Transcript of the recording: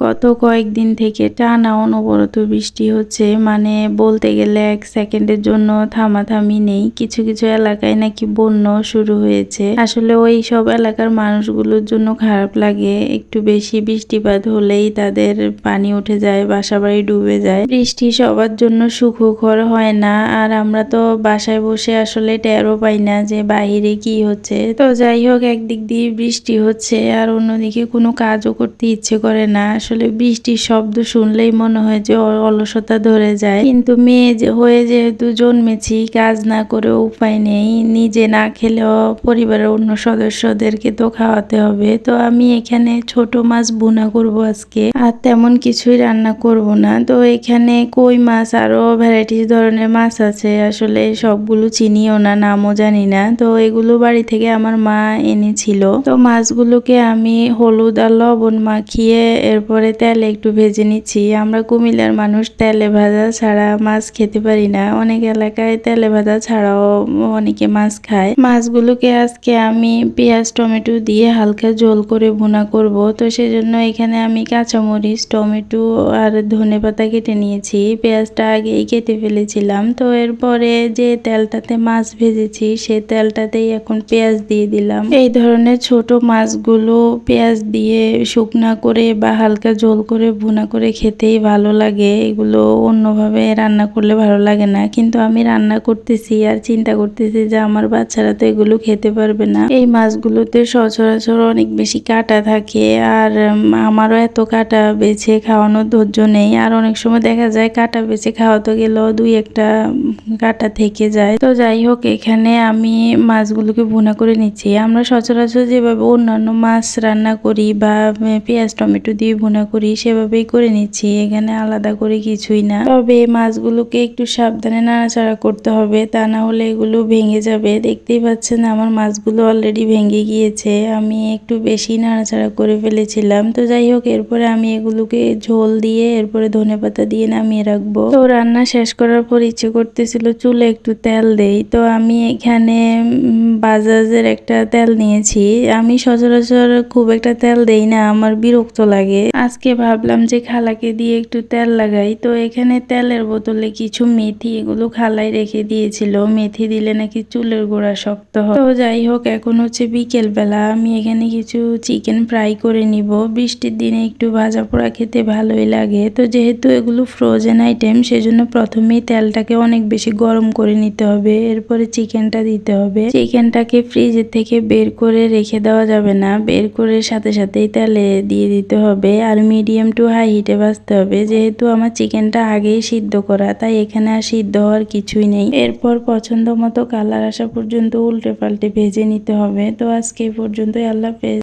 গত কয়েকদিন থেকে টানা অনবরত বৃষ্টি হচ্ছে, মানে বলতে গেলে 1 সেকেন্ডের জন্য থামাথামি নেই। কিছু কিছু এলাকায় নাকি বন্যাও শুরু হয়েছে। আসলে ওই সব এলাকার মানুষগুলোর জন্য খারাপ লাগে। একটু বেশি বৃষ্টিপাত হলেই তাদের পানি উঠে যায়, বাসাবাড়ি ডুবে যায়। বৃষ্টি সবার জন্য সুখকর হয় না, আর আমরা তো বাসায় বসে আসলে টেরও পাই না যে বাহিরে কি হচ্ছে। তো যাই হোক, একদিক দিয়ে বৃষ্টি হচ্ছে আর অন্যদিকে কোনো কাজও করতে ইচ্ছে করে না। আসলে বৃষ্টির শব্দ শুনলেই মনে হয় যে অলসতা ধরে যায়। কিন্তু মেয়ে হয়ে যেহেতু জন্মেছি, কাজ না করেও উপায় নেই। নিজে না খেলেও পরিবারের অন্য সদস্যদেরকে তো খাওয়াতে হবে। তো আমি এখানে ছোট মাছ ভুনা করব আজকে, আর তেমন কিছুই রান্না করব না। তো এখানে কই মাছ আরো ভ্যারাইটিস ধরনের মাছ আছে, আসলে সবগুলো চিনিও না, নামও জানি না। তো এগুলো বাড়ি থেকে আমার মা এনেছিল। তো মাছগুলোকে আমি হলুদ আর লবণ মাখিয়ে এরপরে তেলে একটু ভেজে নিচ্ছি। আমরা কুমিল্লার মানুষ তেলে ভাজা ছাড়া মাছ খেতে পারি না। অনেক এলাকায় তেলে ভাজা ছাড়াও অনেকে মাছ খায়। মাছগুলোকে আজকে আমি পেঁয়াজ টমেটো দিয়ে হালকা ঝোল করে ভুনা করব। তো সেজন্য এখানে আমি কাঁচামরিচ, টমেটো আর ধনেপাতা কেটে নিয়েছি। পেঁয়াজটা আগেই কেটে ফেলেছিলাম। তো এরপরে যে তেলটাতে মাছ ভেজেছি সে তেলটাতেই এখন পেঁয়াজ দিয়ে দিলাম। এই ধরনের ছোট মাছগুলো পেঁয়াজ দিয়ে শুকনা করে বা হালকা ঝোল করে ভুনা করে খেতেই ভালো লাগে। এগুলো অন্যভাবে রান্না করলে ভালো লাগে না। কিন্তু আমি রান্না করতেছি আর চিন্তা করতেছি যে আমার বাচ্চারা তো এগুলো খেতে পারবে না। এই মাছগুলোতে সচরাচর অনেক বেশি কাঁটা থাকে, আর আমারও এত কাঁটা বেছে খাওয়ানোর ধৈর্য নেই। আর অনেক সময় দেখা যায় কাঁটা বেছে খাওয়াতে গেলেও 2-1টা কাঁটা থেকে যায়। তো যাই হোক, এখানে আমি মাছগুলোকে ভুনা করে নিচ্ছি। আমরা সচরাচর যেভাবে অন্যান্য মাছ রান্না করি বা পেঁয়াজ টমেটো দিয়ে ভুনা করি সেভাবেই করে নিচ্ছি, এখানে আলাদা করে কিছুই না। তবে মাছগুলোকে একটু সাবধানে নাড়াচাড়া করতে হবে, তা না হলে এগুলো ভেঙে যাবে। দেখতেই পাচ্ছেন আমার মাছগুলো অলরেডি ভেঙে গিয়েছে, আমি একটু বেশি নাড়াচাড়া করে ফেলেছিলাম। তো যাই হোক, এরপরে আমি এগুলোকে ঝোল দিয়ে এরপরে ধনেপাতা দিয়ে নামিয়ে রাখবো। তো রান্না শেষ করার পর ইচ্ছে করতেছিল চুলে একটু তেল দেই। তো আমি এখানে বাজাজের একটা তেল নিয়েছি। আমি সচরাচর খুব একটা তেল দেই না, আমার বিরক্ত লাগে। আজকে ভাবলাম যে খালাকে দিয়ে একটু তেল লাগাই। তো এখানে তেলের বোতলে কিছু মেথি, এগুলো খালাই রেখে দিয়েছিল। মেথি দিলে নাকি চুলের গোড়া শক্ত হয়। তো যাই হোক, এখন হচ্ছে বিকেল বেলা, আমি এখানে কিছু চিকেন ফ্রাই করে নিব। বৃষ্টির দিনে একটু ভাজা পোড়া খেতে ভালোই লাগে। তো যেহেতু এগুলো ফ্রোজেন আইটেম, সেজন্য প্রথমেই তেলটাকে অনেক বেশি গরম করে নিতে হবে, এরপরে চিকেনটা দিতে হবে। চিকেনটাকে ফ্রিজের থেকে বের করে রেখে দেওয়া যাবে না, বের করে সাথে সাথেই তেলে দিয়ে দিতে হবে। আর মিডিয়াম টু হাই হিটে ভাজতে হবে। যেহেতু আমার চিকেনটা আগেই সিদ্ধ করা, তাই এখানে আর সিদ্ধ হওয়ার কিছুই নেই। এরপর পছন্দ মতো কালার আসা পর্যন্ত উল্টে পাল্টে ভেজে নিতে হবে। তো আজকে এই পর্যন্তই, আল্লাহ হাফেজ।